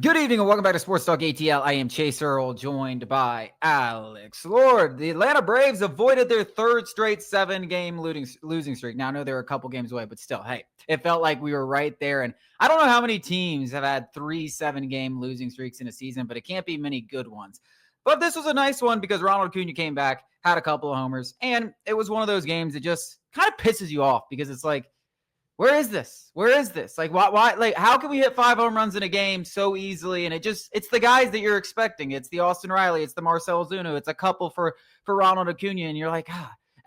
Good evening and welcome back to Sports Talk ATL. I am Chase Earl, joined by Alex Lord. The Atlanta Braves avoided their third straight 7-game losing streak. Now, I know they're a couple games away, but still, hey, it felt like we were right there. And I don't know how many teams have had 3 7-game losing streaks in a season, but it can't be many good ones. But this was a nice one because Ronald Acuna came back, had a couple of homers, and it was one of those games that just kind of pisses you off because it's like, where is this? Where is this? Like, why? Like, how can we hit 5 home runs in a game so easily? And it's the guys that you're expecting. It's the Austin Riley. It's the Marcell Ozuna. It's a couple for Ronald Acuna. And you're like,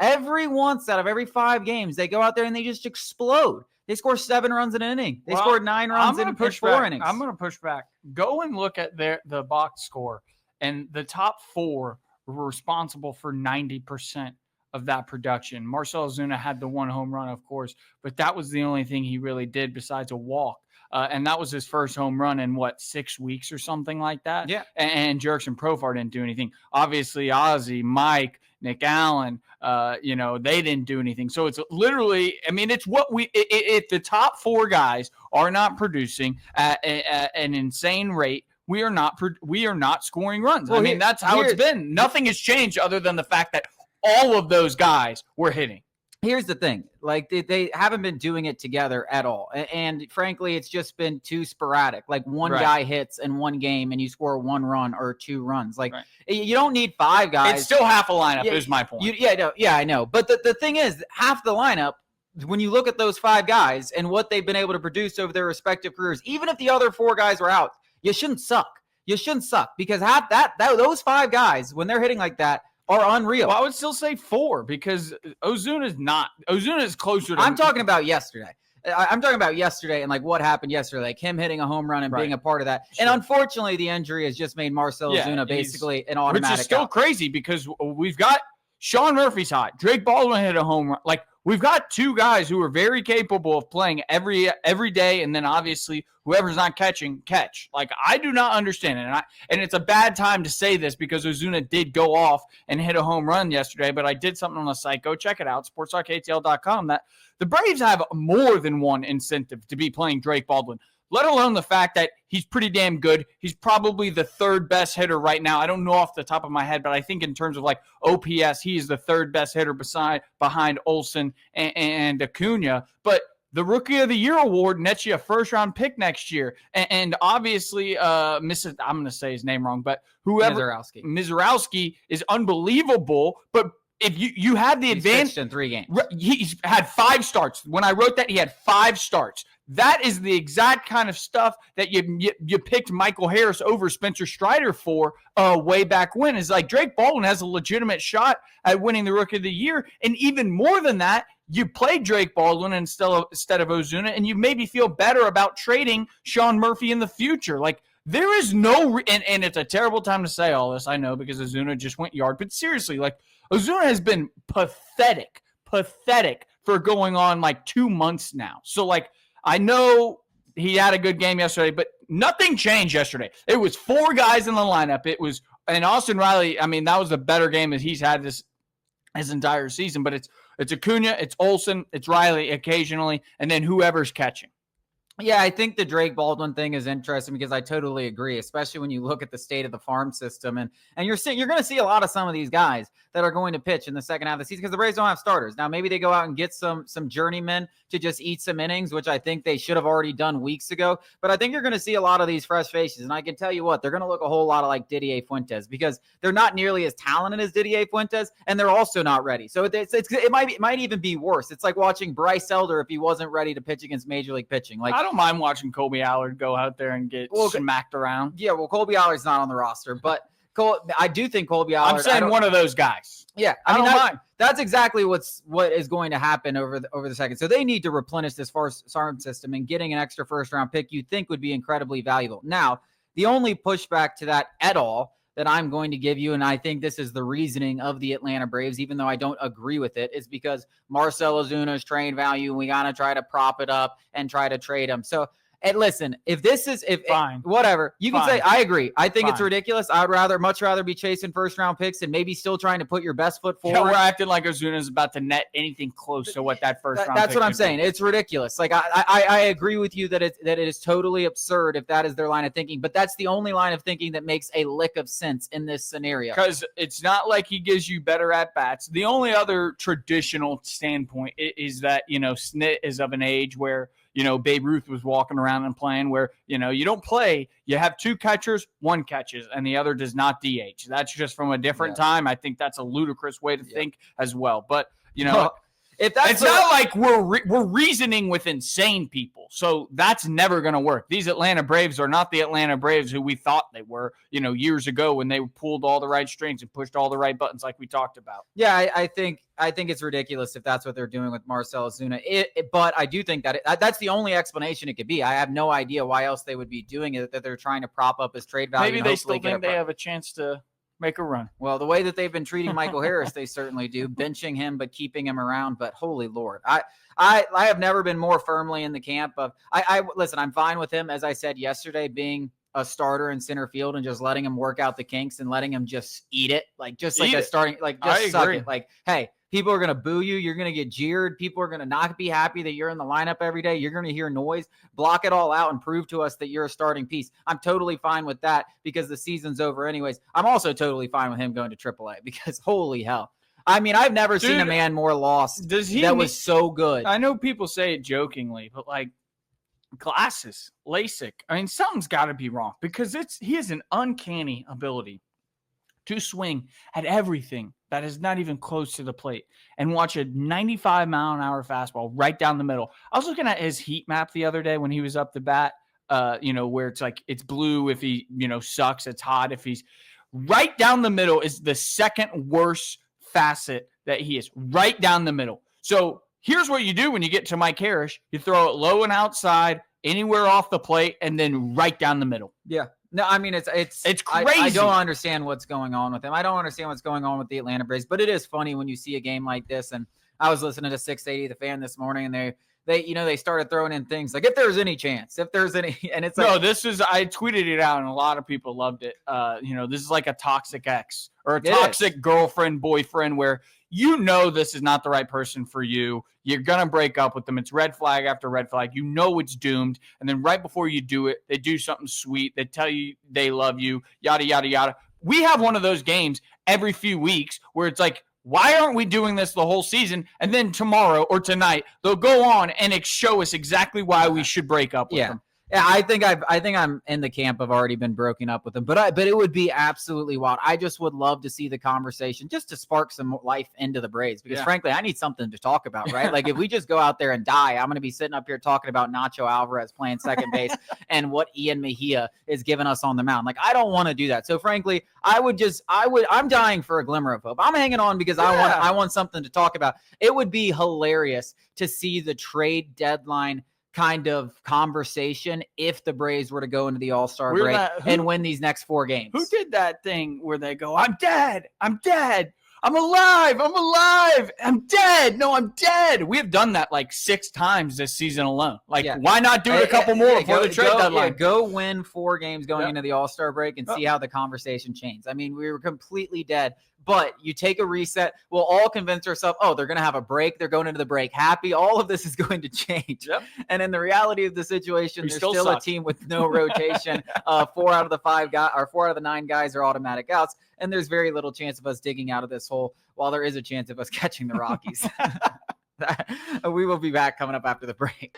every once out of every 5 games, they go out there and they just explode. They score 7 runs in an inning. They scored 9 runs in 4 innings. I'm going to push back. Go and look at the box score, and the top 4 were responsible for 90% of that production. Marcell Ozuna had the 1 home run, of course, but that was the only thing he really did besides a walk. And that was his first home run in 6 weeks or something like that. Yeah. And Jurickson Profar didn't do anything. Obviously, Ozzie, Mike, Nick Allen, they didn't do anything. So it's literally, it's what if the top 4 guys are not producing at an insane rate, we are not scoring runs. Well, that's how it's been. Nothing has changed other than the fact that all of those guys were hitting. Here's the thing. Like, they haven't been doing it together at all. And frankly, it's just been too sporadic. Like, one guy hits in one game and you score 1 run or 2 runs. Like, you don't need 5 guys. It's still half a lineup is my point. I know. But the thing is, half the lineup, when you look at those 5 guys and what they've been able to produce over their respective careers, even if the other 4 guys were out, you shouldn't suck. You shouldn't suck because those 5 guys, when they're hitting like that, are unreal. Well, I would still say 4 because Ozuna is closer to. I'm talking about yesterday. I'm talking about yesterday and like what happened yesterday, like him hitting a home run and being a part of that. Sure. And unfortunately, the injury has just made Marcell Ozuna basically an automatic. Which is still crazy because we've got Sean Murphy's hot. Drake Baldwin hit a home run. Like, we've got 2 guys who are very capable of playing every day, and then obviously whoever's not catching, catch. Like, I do not understand it, and it's a bad time to say this because Ozuna did go off and hit a home run yesterday, but I did something on the site. Go check it out, SportsTalkATL.com, that the Braves have more than one incentive to be playing Drake Baldwin, let alone the fact that he's pretty damn good. He's probably the 3rd best hitter right now. I don't know off the top of my head, but I think in terms of like OPS, he is the 3rd best hitter behind Olsen and Acuna. But the Rookie of the Year award nets you a 1st-round pick next year. And obviously, I'm going to say his name wrong, but whoever Mizorowski is unbelievable, but if you had the advantage in 3 games. He's had 5 starts. When I wrote that, he had 5 starts. That is the exact kind of stuff that you picked Michael Harris over Spencer Strider for way back when. It's like Drake Baldwin has a legitimate shot at winning the Rookie of the Year. And even more than that, you played Drake Baldwin instead of Ozuna, and you maybe feel better about trading Sean Murphy in the future. Like, there is no and it's a terrible time to say all this, I know, because Ozuna just went yard. But seriously, like, Ozuna has been pathetic for going on like 2 months now. So, like, I know he had a good game yesterday, but nothing changed yesterday. It was 4 guys in the lineup. And Austin Riley, that was a better game that he's had his entire season. But it's Acuna, it's Olsen, it's Riley occasionally, and then whoever's catching. Yeah, I think the Drake Baldwin thing is interesting because I totally agree, especially when you look at the state of the farm system. And you're going to see a lot of some of these guys that are going to pitch in the second half of the season because the Braves don't have starters. Now, maybe they go out and get some journeymen to just eat some innings, which I think they should have already done weeks ago. But I think you're going to see a lot of these fresh faces. And I can tell you what, they're going to look a whole lot of like Didier Fuentes because they're not nearly as talented as Didier Fuentes, and they're also not ready. So it might even be worse. It's like watching Bryce Elder if he wasn't ready to pitch against Major League pitching. Like, I don't mind watching Colby Allard go out there and get smacked around. Yeah, well, Colby Allard's not on the roster, but I do think Colby Allard. I'm saying one of those guys. Yeah, I don't mind. That's exactly what is going to happen over the second. So they need to replenish this farm system, and getting an extra 1st-round pick you'd think would be incredibly valuable. Now, the only pushback to that at all that I'm going to give you, and I think this is the reasoning of the Atlanta Braves, even though I don't agree with it, is because Marcell Ozuna's trade value, and we got to try to prop it up and try to trade him. So And listen, if this is Fine. whatever, you can Fine. say I agree. I think it's Fine. ridiculous. I'd much rather be chasing first round picks and maybe still trying to put your best foot forward. Yeah, we're acting like Ozuna's about to net anything close to what that first round. That's pick what I'm would saying. be. It's ridiculous. Like I agree with you that it is totally absurd if that is their line of thinking. But that's the only line of thinking that makes a lick of sense in this scenario. Because it's not like he gives you better at bats. The only other traditional standpoint is that, Snit is of an age where, Babe Ruth was walking around and playing where, you don't play. You have two catchers, one catches, and the other does not DH. That's just from a different time. I think that's a ludicrous way to think as well. But, if that's it's not like we're reasoning with insane people. So that's never going to work. These Atlanta Braves are not the Atlanta Braves who we thought they were, years ago when they pulled all the right strings and pushed all the right buttons like we talked about. Yeah, I think it's ridiculous if that's what they're doing with Marcell Ozuna. But I do think that that's the only explanation it could be. I have no idea why else they would be doing it, that they're trying to prop up his trade value. Maybe they still think they have a chance to make a run. Well, the way that they've been treating Michael Harris, they certainly do, benching him but keeping him around. But holy Lord, I have never been more firmly in the camp of listen. I'm fine with him, as I said yesterday, being a starter in center field and just letting him work out the kinks and letting him just eat it, starting, like just suck it. Like, hey, people are going to boo you. You're going to get jeered. People are going to not be happy that you're in the lineup every day. You're going to hear noise. Block it all out and prove to us that you're a starting piece. I'm totally fine with that because the season's over anyways. I'm also totally fine with him going to AAA because holy hell. I mean, I've never seen a man more lost was so good. I know people say it jokingly, but like glasses, LASIK. I mean, something's got to be wrong because he has an uncanny ability to swing at everything that is not even close to the plate and watch a 95-mile-an-hour fastball right down the middle. I was looking at his heat map the other day when he was up to bat, where it's like it's blue if he, sucks, it's hot if he's right down the middle is the second worst facet that he is, right down the middle. So here's what you do when you get to Mike Harris. You throw it low and outside, anywhere off the plate, and then right down the middle. Yeah. No, I mean, it's crazy. I don't understand what's going on with him. I don't understand what's going on with the Atlanta Braves, but it is funny when you see a game like this. And I was listening to 680 The Fan this morning, and they started throwing in things like if there's any chance, and it's like, no, I tweeted it out and a lot of people loved it. This is like a toxic ex or a toxic girlfriend, boyfriend where this is not the right person for you. You're going to break up with them. It's red flag after red flag. It's doomed. And then right before you do it, they do something sweet. They tell you they love you, yada, yada, yada. We have one of those games every few weeks where it's like, why aren't we doing this the whole season? And then tomorrow or tonight, they'll go on and show us exactly why we should break up with them. Yeah, I think I'm in the camp of already been broken up with them, but it would be absolutely wild. I just would love to see the conversation just to spark some life into the Braves because frankly, I need something to talk about, right? Like if we just go out there and die, I'm going to be sitting up here talking about Nacho Alvarez playing second base and what Ian Mejia is giving us on the mound. Like I don't want to do that. So frankly, I'm dying for a glimmer of hope. I'm hanging on because I want something to talk about. It would be hilarious to see the trade deadline kind of conversation if the Braves were to go into the All-Star break and win these next 4 games. Who did that thing where they go, I'm dead, I'm dead, I'm alive, I'm alive, I'm dead, no, I'm dead. We have done that like 6 times this season alone. Like, why not do it a couple more before the trade deadline? Go win 4 games going into the All-Star break and see how the conversation changed. I mean, we were completely dead. But you take a reset, we'll all convince ourselves, they're going to have a break. They're going into the break happy. All of this is going to change. Yep. And in the reality of the situation, there's still a team with no rotation. 4 out of the 9 guys are automatic outs. And there's very little chance of us digging out of this hole while there is a chance of us catching the Rockies. We will be back coming up after the break.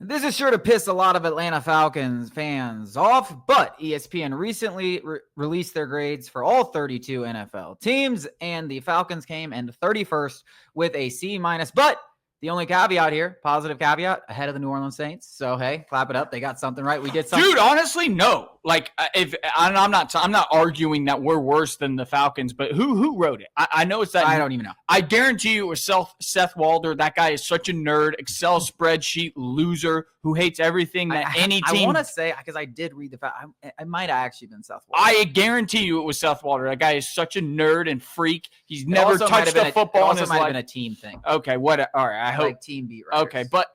This is sure to piss a lot of Atlanta Falcons fans off, but ESPN recently released their grades for all 32 NFL teams, and the Falcons came in 31st with a C-, but The only caveat here, positive caveat, ahead of the New Orleans Saints. So hey, clap it up. They got something right. We did something. Dude, honestly, no. Like, if I'm not arguing that we're worse than the Falcons, but who wrote it? I know it's that. I don't even know. I guarantee you it was Seth Walder. That guy is such a nerd, Excel spreadsheet loser who hates everything that any team. I want to say, because I did read the fact, it might have actually been Seth Walder. I guarantee you it was Seth Walder. That guy is such a nerd and freak. He's never touched a football in his life. It might have been a team thing. Okay, what? All right, I hope. Like team beat writers. Okay, but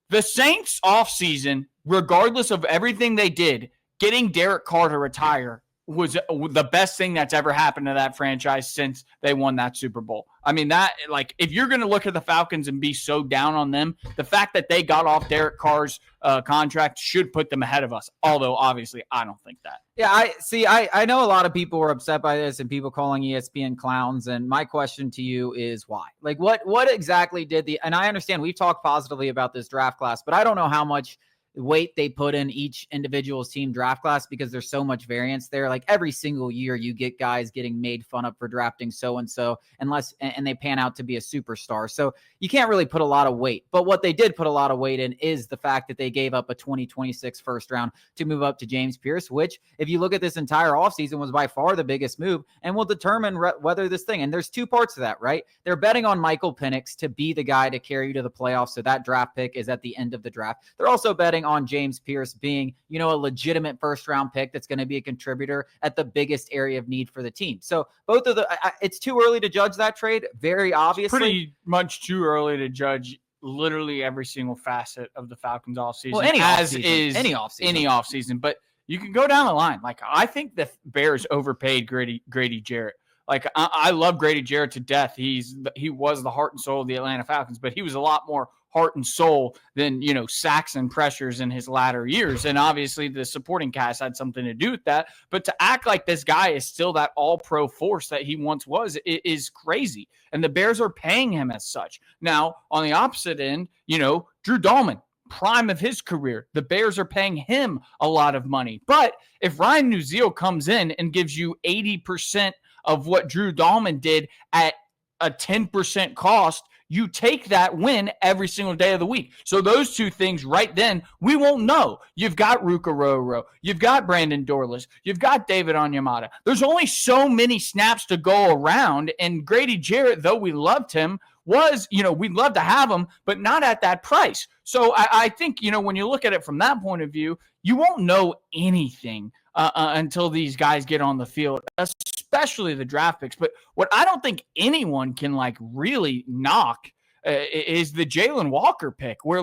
the Saints offseason, regardless of everything they did, getting Derek Carr to retire was the best thing that's ever happened to that franchise since they won that Super Bowl. I mean, that, like, if you're going to look at the Falcons and be so down on them, the fact that they got off Derek Carr's contract should put them ahead of us. Although, obviously, I don't think that. Yeah, I know a lot of people were upset by this and people calling ESPN clowns. And my question to you is why? Like, what exactly did and I understand we've talked positively about this draft class, but I don't know how much weight they put in each individual's team draft class because there's so much variance there. Like every single year you get guys getting made fun of for drafting so-and-so and they pan out to be a superstar. So you can't really put a lot of weight, but what they did put a lot of weight in is the fact that they gave up a 2026 first round to move up to James Pierce, which if you look at this entire offseason was by far the biggest move and will determine whether this thing, and there's two parts to that, right? They're betting on Michael Penix to be the guy to carry you to the playoffs. So that draft pick is at the end of the draft. They're also betting on James Pierce being, a legitimate first round pick that's going to be a contributor at the biggest area of need for the team. So both of it's too early to judge that trade. Very obviously. Pretty much too early to judge literally every single facet of the Falcons offseason. Well, any offseason. But you can go down the line. Like, I think the Bears overpaid Grady Jarrett. Like, I love Grady Jarrett to death. He was the heart and soul of the Atlanta Falcons, but he was a lot more heart and soul than, sacks and pressures in his latter years. And obviously the supporting cast had something to do with that. But to act like this guy is still that all-pro force that he once was is crazy. And the Bears are paying him as such. Now, on the opposite end, Drew Dahlman, prime of his career, the Bears are paying him a lot of money. But if Ryan Nuzile comes in and gives you 80% of what Drew Dahlman did at a 10% cost, you take that win every single day of the week. So those two things right then, we won't know. You've got Ruka Roro. You've got Brandon Dorless. You've got David Onyemata. There's only so many snaps to go around. And Grady Jarrett, though we loved him, we'd love to have him, but not at that price. So I think, when you look at it from that point of view, you won't know anything until these guys get on the field, especially the draft picks. But what I don't think anyone can really knock is the Jalen Walker pick, where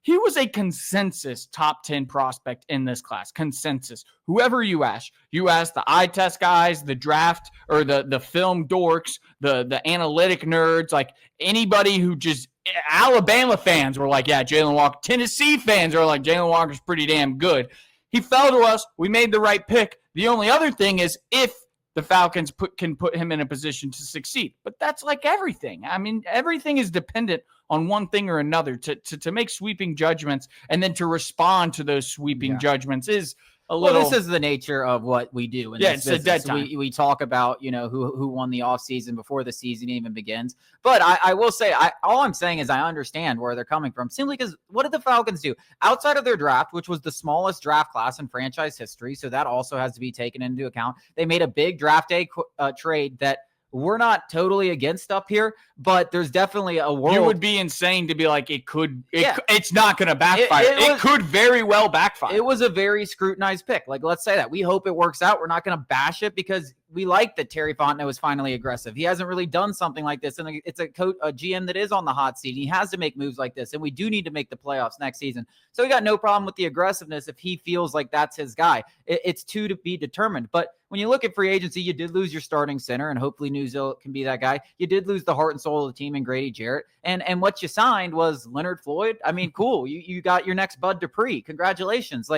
he was a consensus top 10 prospect in this class. Consensus. Whoever you ask the eye test guys, the draft or the film dorks, the analytic nerds, anybody who just Alabama fans were like, yeah, Jalen Walker. Tennessee fans are like, Jalen Walker's pretty damn good. He fell to us. We made the right pick. The only other thing is if the Falcons can put him in a position to succeed. But that's like everything. I mean, everything is dependent on one thing or another. To make sweeping judgments and then to respond to those sweeping judgments is a little. Well, this is the nature of what we do. It's a dead time. We talk about, who won the offseason before the season even begins. But I will say, all I'm saying is I understand where they're coming from. Simply because what did the Falcons do? Outside of their draft, which was the smallest draft class in franchise history, so that also has to be taken into account. They made a big draft day trade that we're not totally against up here, but there's definitely a world. You would be insane to be like, it's not going to backfire. It could very well backfire. It was a very scrutinized pick. Let's say that. We hope it works out. We're not going to bash it because we like that Terry Fontenot was finally aggressive. He hasn't really done something like this, and it's a GM that is on the hot seat. He has to make moves like this, and we do need to make the playoffs next season. So we got no problem with the aggressiveness if he feels like that's his guy. It's to be determined. But when you look at free agency, you did lose your starting center, and hopefully Nuzile can be that guy. You did lose the heart and soul of the team in Grady Jarrett, and what you signed was Leonard Floyd. I mean, cool. You got your next Bud Dupree. Congratulations.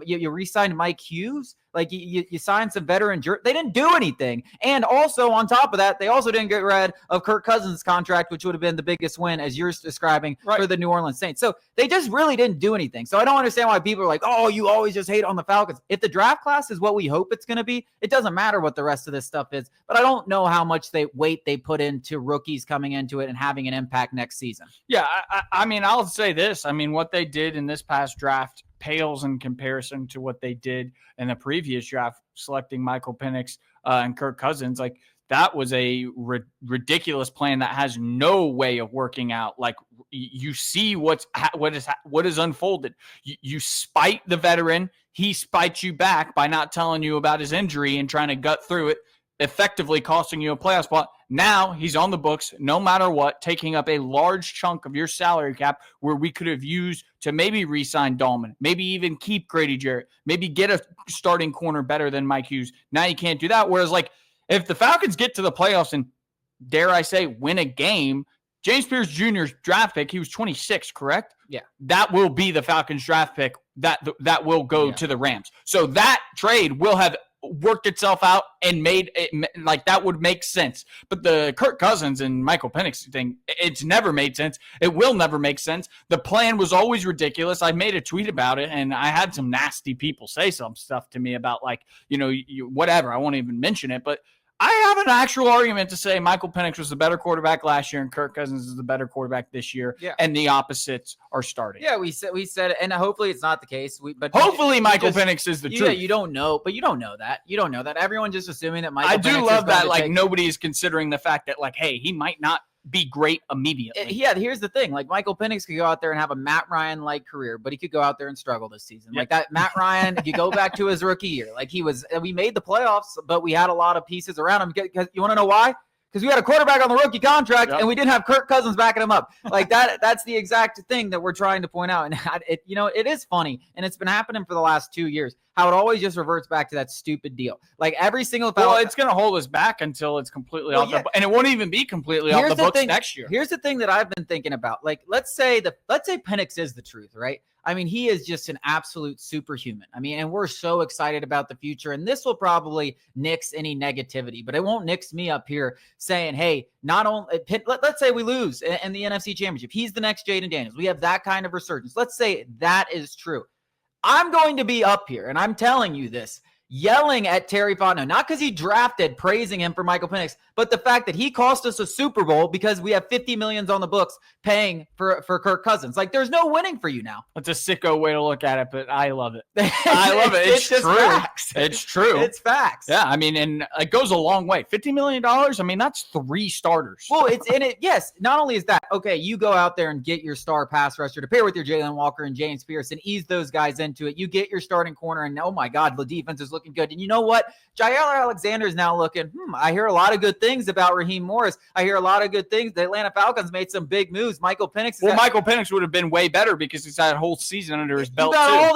You re-signed Mike Hughes. Like you signed some veteran. They didn't do anything. And also on top of that, they also didn't get rid of Kirk Cousins' contract, which would have been the biggest win, as you're describing, for the New Orleans Saints. So they just really didn't do anything. So I don't understand why people are like, oh, you always just hate on the Falcons. If the draft class is what we hope it's going to be, it doesn't matter what the rest of this stuff is. But I don't know how much weight they put into rookies coming into it and having an impact next season. Yeah, I mean, I'll say this. I mean, what they did in this past draft pales in comparison to what they did in the previous draft, selecting Michael Penix and Kirk Cousins. Like, that was a ridiculous plan that has no way of working out. Like, you see what is unfolded. You spite the veteran. He spites you back by not telling you about his injury and trying to gut through it, effectively costing you a playoff spot. Now he's on the books no matter what, taking up a large chunk of your salary cap where we could have used to maybe re-sign Dahlman, maybe even keep Grady Jarrett, maybe get a starting corner better than Mike Hughes. Now you can't do that. Whereas, like, if the Falcons get to the playoffs and, dare I say, win a game, James Pierce Jr.'s draft pick, he was 26, correct? Yeah. That will be the Falcons draft pick that will go to the Rams. So that trade will have worked itself out and made it like that would make sense. But the Kirk Cousins and Michael Penix thing, it's never made sense. It will never make sense. The plan was always ridiculous. I made a tweet about it, and I had some nasty people say some stuff to me about, like, whatever. I won't even mention it, but I have an actual argument to say Michael Penix was the better quarterback last year and Kirk Cousins is the better quarterback this year, and the opposites are starting. Yeah, we said it, and hopefully it's not the case. But hopefully Michael Penix is the truth. Yeah, you don't know, but you don't know that. You don't know that. Everyone just assuming that Michael Penix I do love that, like, nobody is considering the fact that, like, hey, he might not be great immediately. Yeah, here's the thing. Like, Michael Penix could go out there and have a Matt Ryan-like career, but he could go out there and struggle this season. Like that Matt Ryan, you go back to his rookie year. Like, we made the playoffs, but we had a lot of pieces around him. Because you want to know why? Because we had a quarterback on the rookie contract, and we didn't have Kirk Cousins backing him up. Like that's the exact thing that we're trying to point out. And it is funny, and it's been happening for the last 2 years, how it always just reverts back to that stupid deal. Like, every single it's going to hold us back until it's completely off the and it won't even be completely off the books next year. Here's the thing that I've been thinking about. Like, let's say Penix is the truth, right? I mean, he is just an absolute superhuman. I mean, and we're so excited about the future. And this will probably nix any negativity, but it won't nix me up here saying, hey, not only let's say we lose in the NFC Championship. He's the next Jaden Daniels. We have that kind of resurgence. Let's say that is true. I'm going to be up here, and I'm telling you this, yelling at Terry Fontenot, not because he drafted, praising him for Michael Penix, but the fact that he cost us a Super Bowl because we have $50 million on the books paying for Kirk Cousins. Like, there's no winning for you now. That's a sicko way to look at it, but I love it. I love it. It's true. Facts. It's true. It's facts. Yeah, I mean, and it goes a long way. $50 million, I mean, that's 3 starters. Well, it's in it. Yes, not only is that, okay, you go out there and get your star pass rusher to pair with your Jalen Walker and James Pierce and ease those guys into it. You get your starting corner, and oh my God, the defense is looking good. And you know what? Jair Alexander is now looking, I hear a lot of good things about Raheem Morris. I hear a lot of good things. The Atlanta Falcons made some big moves. Michael Penix. Michael Penix would have been way better because he's had a whole season under his belt. You got all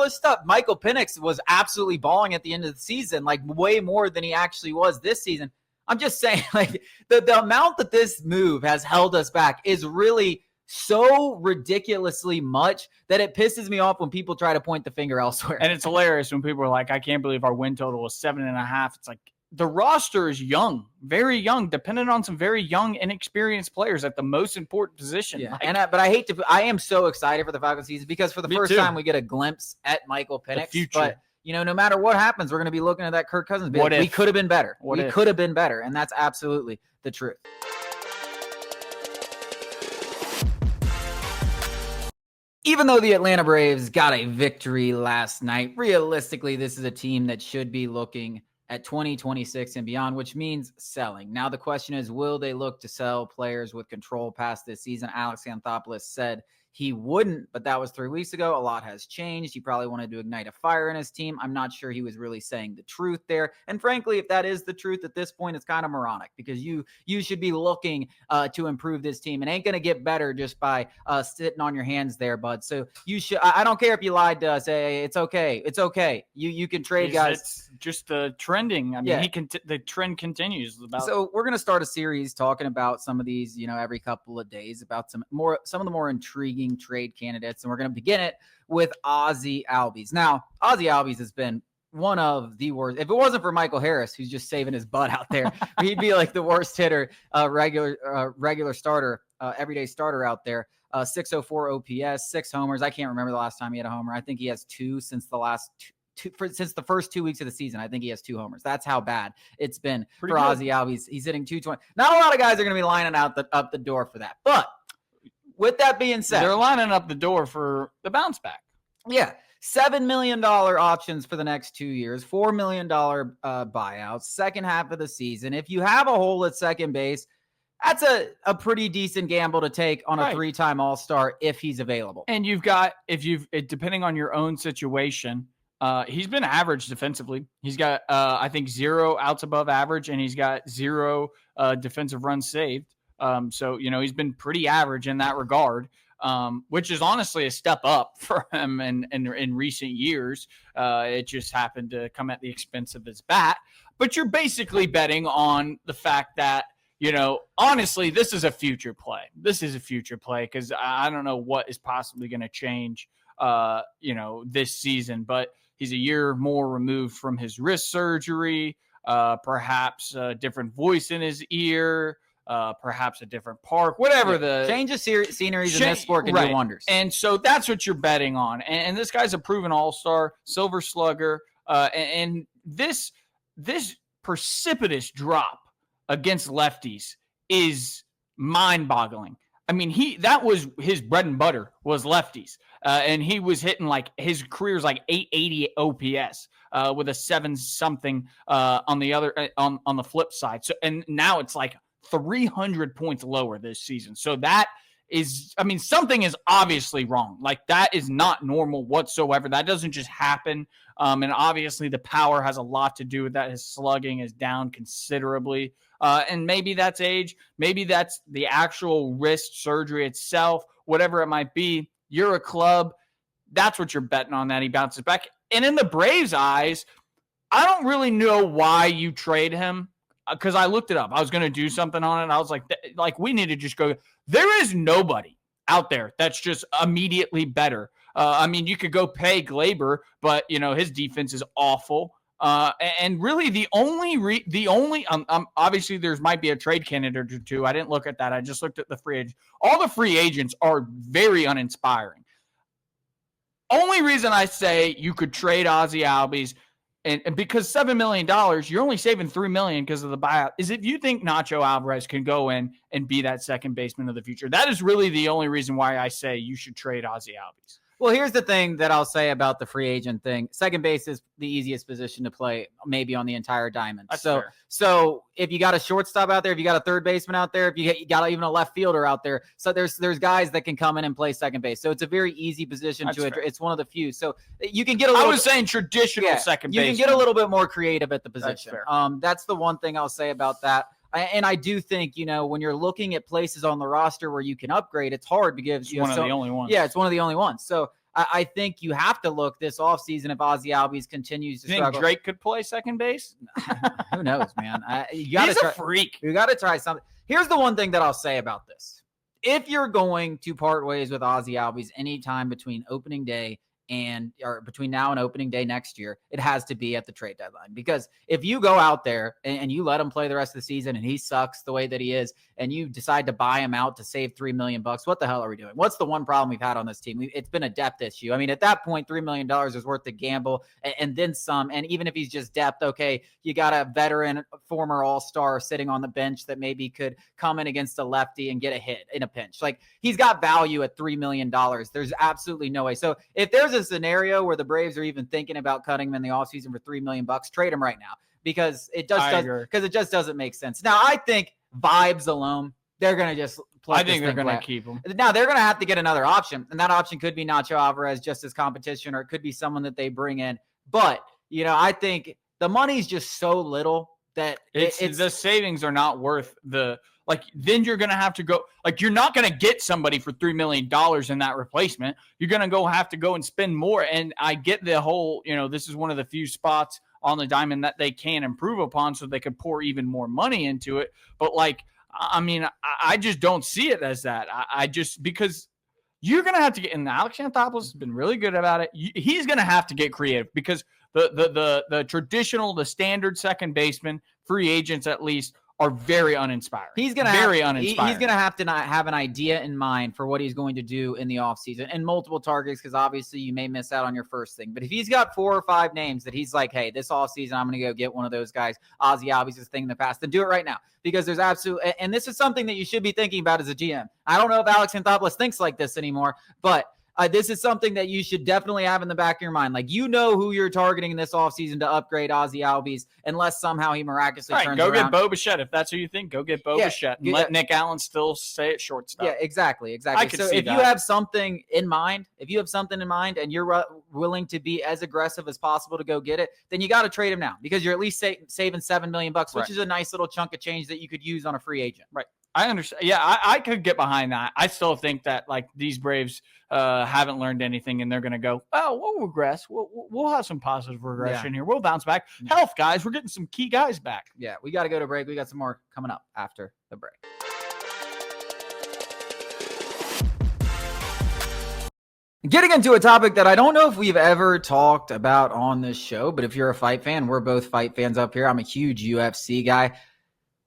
this stuff. Michael Penix was absolutely balling at the end of the season, like way more than he actually was this season. I'm just saying, like, the amount that this move has held us back is really so ridiculously much that it pisses me off when people try to point the finger elsewhere. And it's hilarious when people are like, I can't believe our win total was 7.5. It's like, the roster is young, very young, dependent on some very young, inexperienced players at the most important position. Yeah, like, but I am so excited for the Falcons season because for the first time we get a glimpse at Michael Penix. The future. But, no matter what happens, we're going to be looking at that Kirk Cousins. We could have been better. We could have been better, and that's absolutely the truth. Even though the Atlanta Braves got a victory last night, realistically, this is a team that should be looking at 2026 and beyond, which means selling. Now, the question is, will they look to sell players with control past this season? Alex Anthopoulos said he wouldn't, but that was 3 weeks ago. A lot has changed. He probably wanted to ignite a fire in his team. I'm not sure he was really saying the truth there. And frankly, if that is the truth at this point, it's kind of moronic because you should be looking to improve this team. It ain't going to get better just by sitting on your hands there, bud. So you should. I don't care if you lied to us. Hey, it's okay. It's okay. You can trade guys. It's just the trending. I mean, the trend continues. So we're going to start a series talking about some of these, every couple of days about some of the more intriguing trade candidates, and we're going to begin it with Ozzie Albies. Now, Ozzie Albies has been one of the worst. If it wasn't for Michael Harris, who's just saving his butt out there, he'd be like the worst hitter, regular starter, everyday starter out there. 604 OPS, 6 homers. I can't remember the last time he had a homer. I think he has 2 since since the first 2 weeks of the season. I think he has 2 homers. That's how bad it's been for Ozzie Albies. He's hitting 220. Not a lot of guys are going to be lining out up the door for that. But with that being said, they're lining up the door for the bounce back. Yeah. $7 million options for the next 2 years, $4 million buyouts, second half of the season. If you have a hole at second base, that's a pretty decent gamble to take on a 3-time All-Star if he's available. And you've got, depending on your own situation, he's been average defensively. He's got, I think, 0 outs above average, and he's got 0 defensive runs saved. So, he's been pretty average in that regard. Which is honestly a step up for him in recent years. It just happened to come at the expense of his bat. But you're basically betting on the fact that, honestly, this is a future play. This is a future play because I don't know what is possibly going to change, this season. But he's a year more removed from his wrist surgery, perhaps a different voice in his ear. Perhaps a different park, whatever the change of scenery in this sport can do wonders. And so that's what you're betting on. And this guy's a proven all-star, silver slugger. And this precipitous drop against lefties is mind-boggling. I mean, that was his bread and butter was lefties. And he was hitting his career's 880 OPS with a 7-something on the flip side. So, and now it's 300 points lower this season. So that is, something is obviously wrong. That is not normal whatsoever. That doesn't just happen. And obviously the power has a lot to do with that. His slugging is down considerably. And maybe that's age. Maybe that's the actual wrist surgery itself, whatever it might be. You're a club. That's what you're betting on, that he bounces back. And in the Braves' eyes, I don't really know why you trade him. Because I looked it up. I was going to do something on it. I was like, we need to just go. There is nobody out there that's just immediately better. You could go pay Glaber, but, his defense is awful. And really the only obviously there's might be a trade candidate or two. I didn't look at that. I just looked at the free agents. All the free agents are very uninspiring. Only reason I say you could trade Ozzie Albies, and because $7 million, you're only saving $3 million because of the buyout, is if you think Nacho Alvarez can go in and be that second baseman of the future. That is really the only reason why I say you should trade Ozzie Albies. Well, here's the thing that I'll say about the free agent thing. Second base is the easiest position to play maybe on the entire diamond. That's so fair. So if you got a shortstop out there, if you got a third baseman out there, if you got even a left fielder out there, so there's guys that can come in and play second base. So it's a very easy position to address. It's one of the few. So you can get a little. I was saying traditional second base. You can get a little bit more creative at the position. That's the one thing I'll say about that. And I do think, when you're looking at places on the roster where you can upgrade, it's hard because it's one of the only ones. Yeah, it's one of the only ones. So I think you have to look this offseason if Ozzie Albies continues to struggle. Think Drake could play second base? Who knows, man? He's a freak. You got to try something. Here's the one thing that I'll say about this. If you're going to part ways with Ozzie Albies anytime between opening day or between now and opening day next year, it has to be at the trade deadline. Because if you go out there and you let him play the rest of the season and he sucks the way that he is, and you decide to buy him out to save $3 million, what the hell are we doing? What's the one problem we've had on this team? It's been a depth issue. At that point, $3 million is worth the gamble and then some. And even if he's just depth, okay, you got a veteran, former all-star sitting on the bench that maybe could come in against a lefty and get a hit in a pinch. He's got value at $3 million. There's absolutely no way. So if there's a scenario where the Braves are even thinking about cutting him in the offseason for $3 million, trade him right now because it just doesn't make sense. Now, I think vibes alone, they're going to just play. I think they're going to keep him. Now, they're going to have to get another option, and that option could be Nacho Alvarez just as competition, or it could be someone that they bring in. But, I think the money's just so little that it's the savings are not worth the – then you're going to have to go – you're not going to get somebody for $3 million in that replacement. You're going to have to go and spend more. And I get the whole, this is one of the few spots on the diamond that they can improve upon so they could pour even more money into it. But, I just don't see it as that. I just – because you're going to have to get, and Alex Anthopoulos has been really good about it. He's going to have to get creative because the traditional, the standard second baseman, free agents at least, are very uninspiring. He's going to have to not have an idea in mind for what he's going to do in the offseason and multiple targets, because obviously you may miss out on your first thing. But if he's got 4 or 5 names that he's like, hey, this offseason I'm going to go get one of those guys, Ozzie Albies' thing in the past, then do it right now, because there's absolutely – and this is something that you should be thinking about as a GM. I don't know if Alex Anthopoulos thinks like this anymore, but – this is something that you should definitely have in the back of your mind. Like, you know who you're targeting in this offseason to upgrade Ozzie Albies, unless somehow he miraculously turns around. Go get Bo Bichette. If that's who you think, go get Bo Bichette and let Nick Allen still stay at shortstop. Yeah, exactly. So if you have something in mind, and you're willing to be as aggressive as possible to go get it, then you got to trade him now, because you're at least saving $7 million, which is a nice little chunk of change that you could use on a free agent. Right. I understand. Yeah, I could get behind that. I still think that, like, these Braves haven't learned anything, and they're going to go, oh, we'll regress. We'll have some positive regression here. We'll bounce back. Health, guys. We're getting some key guys back. Yeah, we got to go to break. We got some more coming up after the break. Getting into a topic that I don't know if we've ever talked about on this show, but if you're a fight fan, we're both fight fans up here. I'm a huge UFC guy.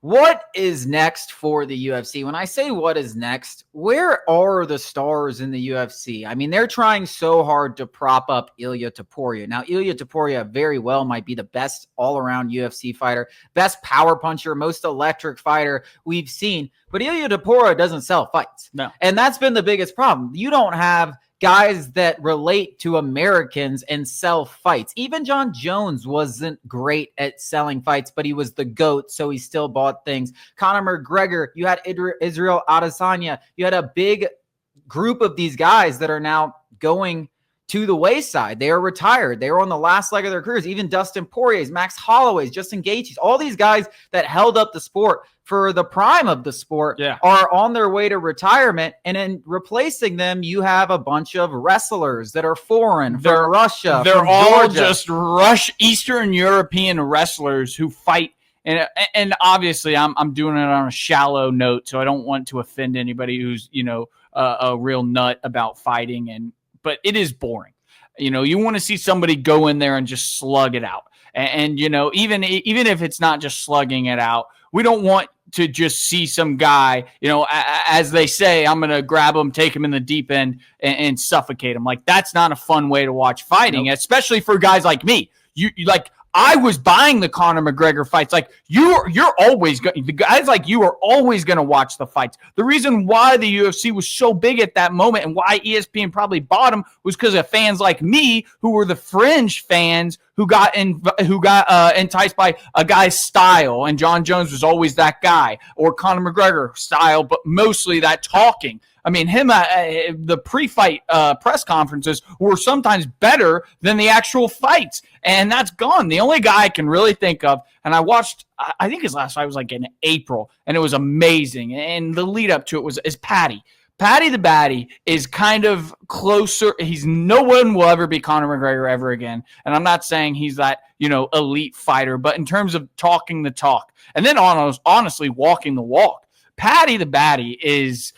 What is next for the UFC? When I say what is next, where are the stars in the UFC? I mean, they're trying so hard to prop up Ilia Topuria. Now, Ilia Topuria very well might be the best all-around UFC fighter, best power puncher, most electric fighter we've seen. But Ilia Topuria doesn't sell fights. No. And that's been the biggest problem. You don't have guys that relate to Americans and sell fights. Even John Jones wasn't great at selling fights, but he was the GOAT, so he still bought things. Conor McGregor, you had Israel Adesanya. You had a big group of these guys that are now going to the wayside. They are retired. They are on the last leg of their careers. Even Dustin Poirier's, Max Holloway's, Justin Gaethje's, all these guys that held up the sport for the prime of the sport are on their way to retirement. And in replacing them, you have a bunch of wrestlers that are foreign from Russia. They're all Georgia. just Eastern European wrestlers who fight. And obviously I'm doing it on a shallow note, so I don't want to offend anybody who's, a real nut about fighting, but it is boring. You want to see somebody go in there and just slug it out. And even if it's not just slugging it out, we don't want to just see some guy, as they say, I'm going to grab him, take him in the deep end and suffocate him. Like, that's not a fun way to watch fighting, especially for guys like me. You like, I was buying the Conor McGregor fights. Like, you're always going, the guys like you are always going to watch the fights. The reason why the UFC was so big at that moment and why ESPN probably bought them was because of fans like me who were the fringe fans who got enticed by a guy's style. And John Jones was always that guy, or Conor McGregor style, but mostly that talking. I mean, the pre-fight press conferences were sometimes better than the actual fights, and that's gone. The only guy I can really think of, and I watched, I think his last fight was like in April, and it was amazing. And the lead up to it is Paddy. Paddy the Baddy is kind of closer. No one will ever be Conor McGregor ever again. And I'm not saying he's that, elite fighter, but in terms of talking the talk and then honestly walking the walk, Paddy the Baddy is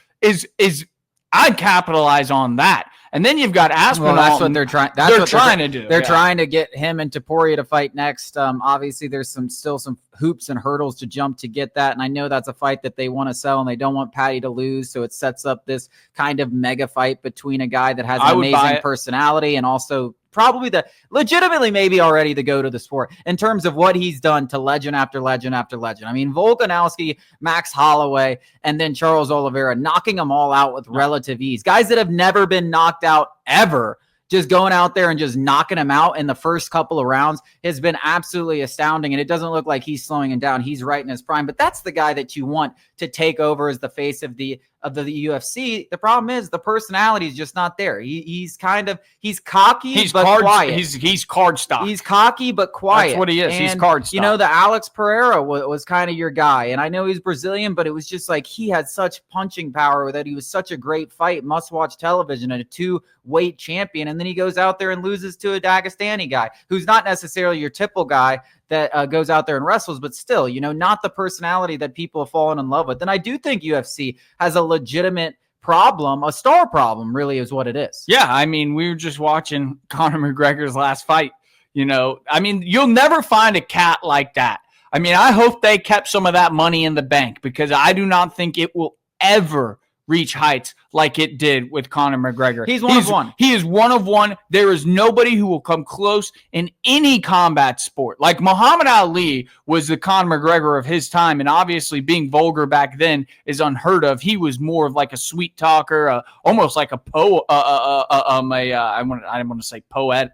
I'd capitalize on that. And then you've got Aspinall. Well, that's what they're trying. They're trying to do. They're trying to get him and Topuria to fight next. Obviously, there's still some hoops and hurdles to jump to get that. And I know that's a fight that they want to sell, and they don't want Paddy to lose. So it sets up this kind of mega fight between a guy that has an amazing personality and also probably legitimately maybe already the go to the sport in terms of what he's done to legend after legend after legend. I mean, Volkanovski, Max Holloway, and then Charles Oliveira, knocking them all out with relative ease. Guys that have never been knocked out ever, just going out there and just knocking him out in the first couple of rounds has been absolutely astounding. And it doesn't look like he's slowing him down. He's right in his prime, but that's the guy that you want to take over as the face of the UFC. The problem is the personality is just not there. He's cocky, but quiet. He's card stock. He's cocky, but quiet. That's what he is. And, he's card stock. The Alex Pereira was kind of your guy. And I know he's Brazilian, but it was just like he had such punching power that he was such a great fight, must-watch television, and a 2-weight champion. And then he goes out there and loses to a Dagestani guy who's not necessarily your typical guy that goes out there and wrestles, but still, not the personality that people have fallen in love with. And I do think UFC has a legitimate problem, a star problem, really is what it is. Yeah, I mean, we were just watching Conor McGregor's last fight. I mean, you'll never find a cat like that. I mean, I hope they kept some of that money in the bank because I do not think it will ever reach heights like it did with Conor McGregor. He's one of one. He is one of one. There is nobody who will come close in any combat sport. Like Muhammad Ali was the Conor McGregor of his time, and obviously being vulgar back then is unheard of. He was more of like a sweet talker, almost like a poet. I didn't want to say poet.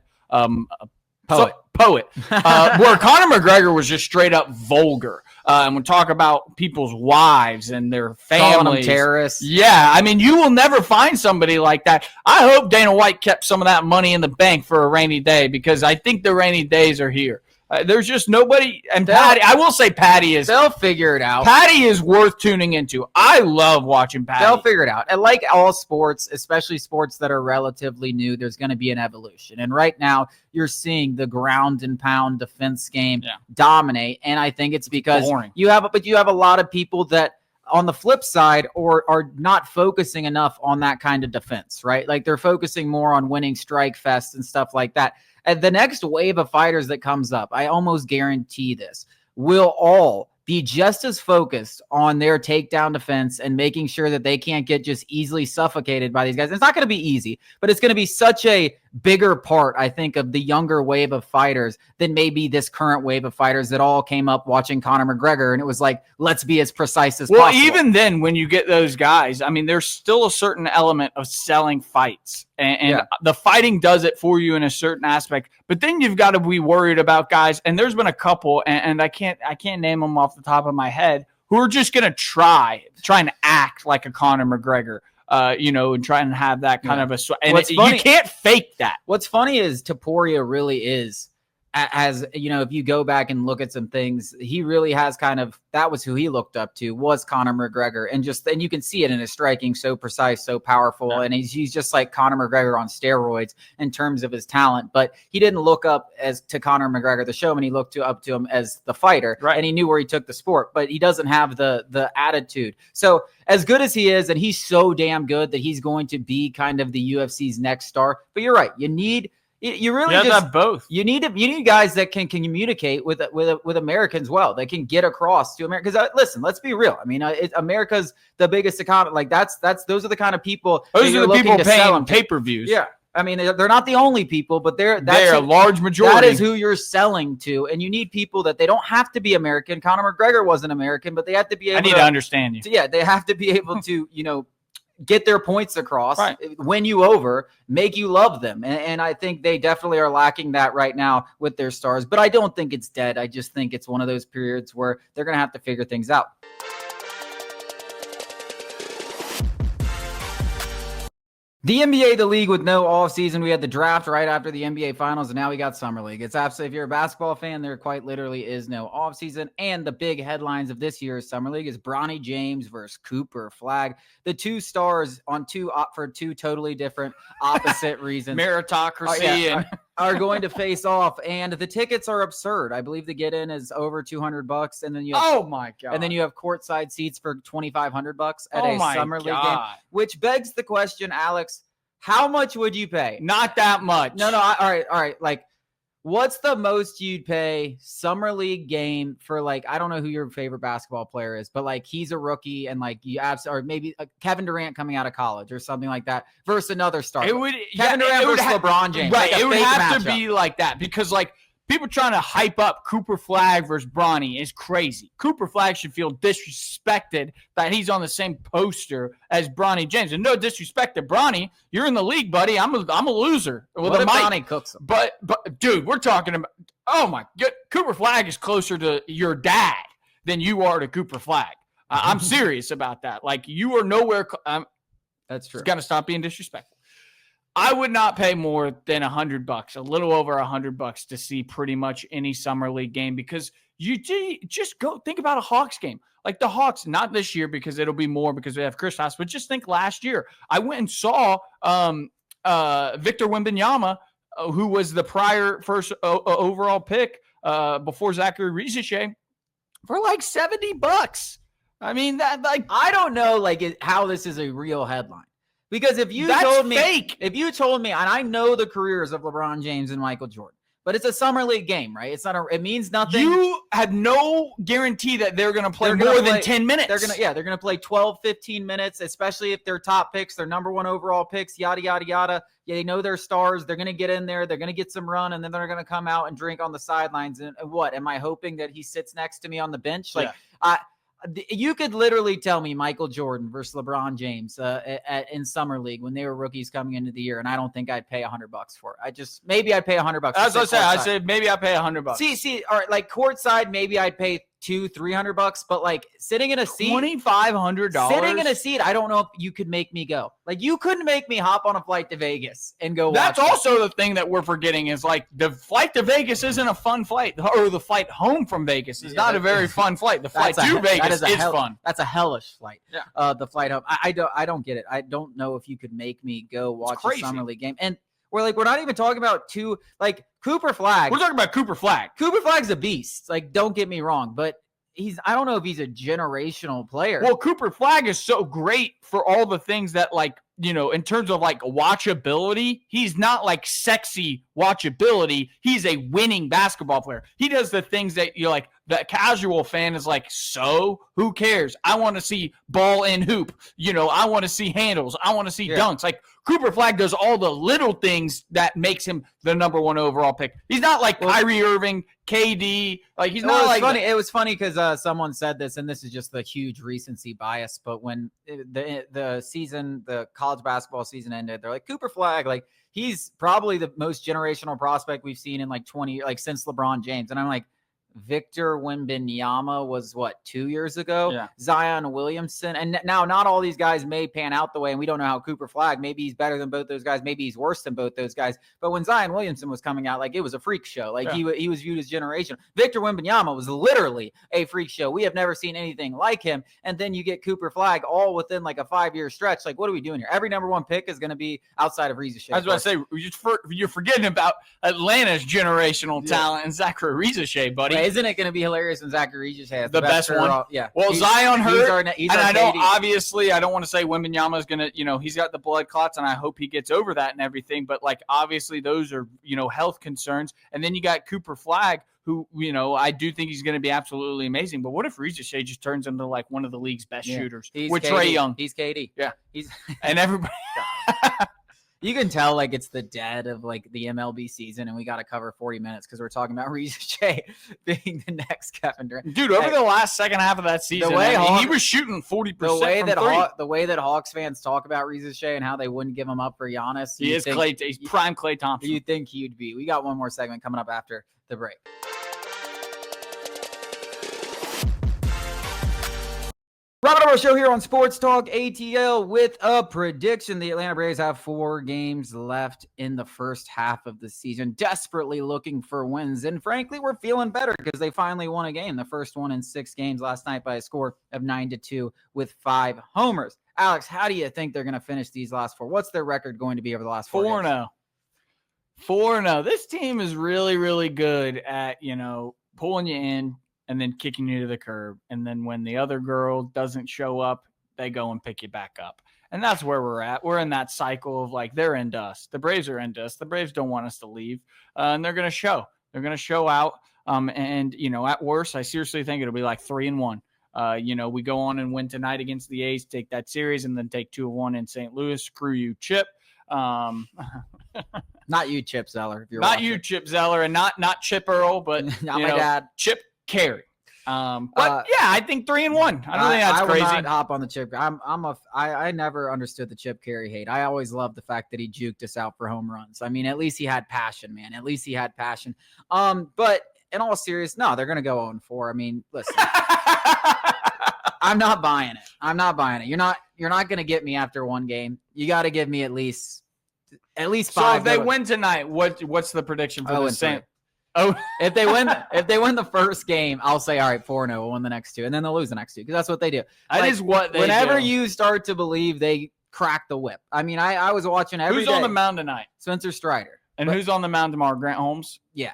Poet. Where Conor McGregor was just straight up vulgar. And we talk about people's wives and their families. Calling them terrorists. Yeah, I mean, you will never find somebody like that. I hope Dana White kept some of that money in the bank for a rainy day because I think the rainy days are here. There's just nobody. And Patty, I will say Patty is. They'll figure it out. Patty is worth tuning into. I love watching Patty. They'll figure it out. And like all sports, especially sports that are relatively new, there's going to be an evolution. And right now, you're seeing the ground and pound defense game dominate. And I think it's because you have a lot of people that on the flip side are not focusing enough on that kind of defense, right? Like they're focusing more on winning strike fest and stuff like that. And the next wave of fighters that comes up, I almost guarantee this, will all be just as focused on their takedown defense and making sure that they can't get just easily suffocated by these guys. It's not going to be easy, but it's going to be such a bigger part, I think, of the younger wave of fighters than maybe this current wave of fighters that all came up watching Conor McGregor. And it was like, let's be as precise as possible. Well, even then, when you get those guys, I mean, there's still a certain element of selling fights. And the fighting does it for you in a certain aspect. But then you've got to be worried about guys. And there's been a couple, and I can't name them off the top of my head, who are just going to try and act like a Conor McGregor. And try and have that kind of a and you can't fake that. What's funny is Topuria really is, as if you go back and look at some things, he really has that was who he looked up to, was Conor McGregor, and you can see it in his striking, so precise, so powerful, and he's just like Conor McGregor on steroids in terms of his talent. But he didn't look up as to Conor McGregor the showman; he looked up to him as the fighter, and he knew where he took the sport. But he doesn't have the attitude. So as good as he is, and he's so damn good that he's going to be kind of the UFC's next star. But you're right; you really have both. You need guys that can communicate with Americans well. They can get across to America. Because listen, let's be real. I mean, America's the biggest economy. Like those are the kind of people. Those are the people paying pay-per-views. Yeah, I mean, they're not the only people, but they're a large majority. That is who you're selling to, and you need people that they don't have to be American. Conor McGregor wasn't American, but they have to be able. I need to understand you. Yeah, they have to be able to, get their points across, win you over, make you love them. And I think they definitely are lacking that right now with their stars. But I don't think it's dead. I just think it's one of those periods where they're going to have to figure things out. The NBA, the league with no offseason. We had the draft right after the NBA finals, and now we got Summer League. It's absolutely, if you're a basketball fan, there quite literally is no offseason. And the big headlines of this year's Summer League is Bronny James versus Cooper Flagg. The two stars for two totally different, opposite reasons. Meritocracy are going to face off, and the tickets are absurd. I believe the get-in is over $200, and then you have, oh my god, and then you have courtside seats for $2,500 at a Summer League game. Which begs the question, Alex, how much would you pay? Not that much. No. All right. Like, what's the most you'd pay Summer League game for? Like, I don't know who your favorite basketball player is, but like he's a rookie, and like or maybe Kevin Durant coming out of college or something like that versus another star. Kevin Durant versus LeBron James. Right. Like it would have to be like that because like people trying to hype up Cooper Flagg versus Bronny is crazy. Cooper Flagg should feel disrespected that he's on the same poster as Bronny James. And no disrespect to Bronny, you're in the league, buddy. I'm a loser with a mic. Bronny cooks him? But dude, we're talking about Cooper Flagg is closer to your dad than you are to Cooper Flagg. I'm serious about that. Like you are nowhere. That's true. Got to stop being disrespectful. I would not pay more than $100, a little over $100 to see pretty much any Summer League game because you just go think about a Hawks game. Like the Hawks, not this year because it'll be more because we have Kristaps, but just think last year. I went and saw Victor Wembanyama, who was the prior first overall pick before Zachary Rizier, for like $70. I mean, that like I don't know how this is a real headline. Because if you that's told me, fake. and I know the careers of LeBron James and Michael Jordan, but it's a summer league game, right? It means nothing. You have no guarantee that they're going to play more than 10 minutes. They're going to play 12, 15 minutes, especially if they're top picks, they're number one overall picks, yada, yada, yada. Yeah, they know they're stars. They're going to get in there. They're going to get some run, and then they're going to come out and drink on the sidelines. And what? Am I hoping that he sits next to me on the bench? You could literally tell me Michael Jordan versus LeBron James in summer league when they were rookies coming into the year, and I don't think I'd pay $100 for it. Maybe I'd pay $100. As I said, I said maybe I pay $100. See, all right, like courtside, maybe I'd pay $200-$300, but like sitting in a seat, $2,500. Sitting in a seat, I don't know if you could make me go. Like you couldn't make me hop on a flight to Vegas and go. That's also the thing that we're forgetting is like the flight to Vegas isn't a fun flight, or the flight home from Vegas is not a very fun flight. The flight to Vegas is fun. That's a hellish flight. Yeah. The flight home. I don't get it. I don't know if you could make me go watch a summer league game. And we're not even talking about Cooper Flagg. We're talking about Cooper Flagg. Cooper Flagg's a beast. Like, don't get me wrong, but I don't know if he's a generational player. Well, Cooper Flagg is so great for all the things that in terms of like watchability, he's not like sexy watchability. He's a winning basketball player. He does the things that you're like, the casual fan is like, so who cares? I want to see ball in hoop. I want to see handles. I want to see dunks. Like Cooper Flagg does all the little things that makes him the number one overall pick. He's not like Kyrie Irving, KD. Like he's not like funny. It was funny because someone said this, and this is just the huge recency bias. But when the college basketball season ended, they're like Cooper Flagg, like he's probably the most generational prospect we've seen in like 20, like since LeBron James. And I'm like, Victor Wembanyama was 2 years ago? Yeah. Zion Williamson. And now not all these guys may pan out the way, and we don't know how Cooper Flagg, maybe he's better than both those guys. Maybe he's worse than both those guys. But when Zion Williamson was coming out, like it was a freak show. Like he was viewed as generational. Victor Wembanyama was literally a freak show. We have never seen anything like him. And then you get Cooper Flagg all within like a 5-year stretch. Like, what are we doing here? Every number one pick is going to be outside of Reza Shea. I was about to say, you're forgetting about Atlanta's generational talent and Zachary Reza Shea, buddy. Right, isn't it going to be hilarious when Zachary Reza Shea has the best one? Well, Zion hurt, and I know obviously I don't want to say Wembanyama is going to, he's got the blood clots, and I hope he gets over that and everything. But like obviously those are health concerns, and then you got Cooper Flagg, who I do think he's going to be absolutely amazing. But what if Reza Shea just turns into like one of the league's best shooters with Trae Young? He's KD. Yeah, he's and everybody. You can tell like it's the dead of like the MLB season, and we got to cover 40 minutes because we're talking about Reza Shea being the next Kevin Durant. Dude, over the last second half of that season, he was shooting 40%. The way that Hawks fans talk about Reza Shea and how they wouldn't give him up for Giannis. He's prime Klay Thompson. You think he'd be? We got one more segment coming up after the break. Wrapping up our show here on Sports Talk ATL with a prediction. The Atlanta Braves have 4 games left in the first half of the season, desperately looking for wins. And frankly, we're feeling better because they finally won a game. The first one in 6 games last night by a score of 9-2 with 5 homers. Alex, how do you think they're going to finish these last 4? What's their record going to be over the last 4 games? 4-0. This team is really, really good at, pulling you in and then kicking you to the curb. And then when the other girl doesn't show up, they go and pick you back up. And that's where we're at. We're in that cycle of like, they're into us. The Braves are into us. The Braves don't want us to leave. And they're going to show. They're going to show out. At worst, I seriously think it'll be like 3-1. We go on and win tonight against the A's, take that series, and then take 2-1 in St. Louis. Screw you, Chip. Not you, Chip Zeller. If you're not watching. You, Chip Zeller, and not Chip Earl, but not my dad. Chip Carey. I think 3-1. I don't think that's crazy. I will not hop on the Chip. I never understood the Chip Carey hate. I always loved the fact that he juked us out for home runs. I mean, at least he had passion, man. At least he had passion. But in all seriousness, no, they're gonna go 0-4. I mean, listen. I'm not buying it. You're not gonna get me after one game. You got to give me at least 5. So if they win tonight, what's the prediction for the Saints? Oh, if they win the first game, I'll say, all right, 4-0, we'll win the next 2, and then they'll lose the next 2 because that's what they do. That is what they whenever do. You start to believe they crack the whip. I mean, I was watching every Who's day. on the mound tonight? Spencer Strider. And who's on the mound tomorrow? Grant Holmes? Yeah.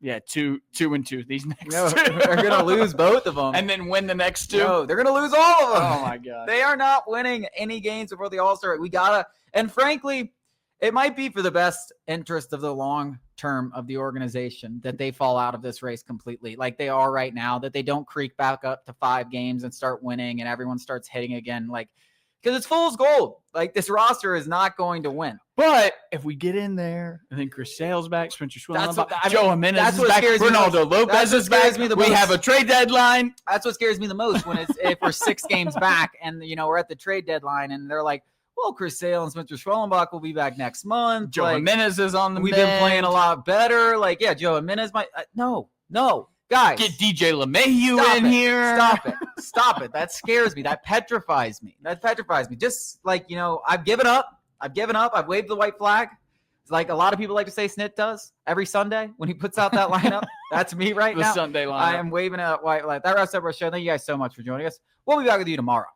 Yeah, 2-2. These next No, two. they're going to lose both of them. And then win the next two. No, they're going to lose all of them. Oh, my God. They are not winning any games before the All-Star. We got to – and frankly, it might be for the best interest of the long term of the organization that they fall out of this race completely like they are right now, that they don't creep back up to 5 games and start winning and everyone starts hitting again. Like, because it's fool's gold. Like, this roster is not going to win. But if we get in there, and then Chris Sale's back, Spencer Schwillenbach, Joe Jimenez that's is what back, scares me Ronaldo most. Lopez is back. Me the we most. have a trade deadline. That's what scares me the most when it's if we're 6 games back and we're at the trade deadline and they're like, well, Chris Sale and Spencer Schwillenbach will be back next month. Joe like, Jimenez is on the We've mend. been playing a lot better. Like, yeah, Joe Jimenez might no, guys. Get DJ LeMahieu in here. Stop it. That scares me. That petrifies me. Just like, I've given up. I've waved the white flag. It's like a lot of people like to say Snit does every Sunday when he puts out that lineup. That's me right now. The Sunday lineup. I am waving a white flag. That wraps up our show. Thank you guys so much for joining us. We'll be back with you tomorrow.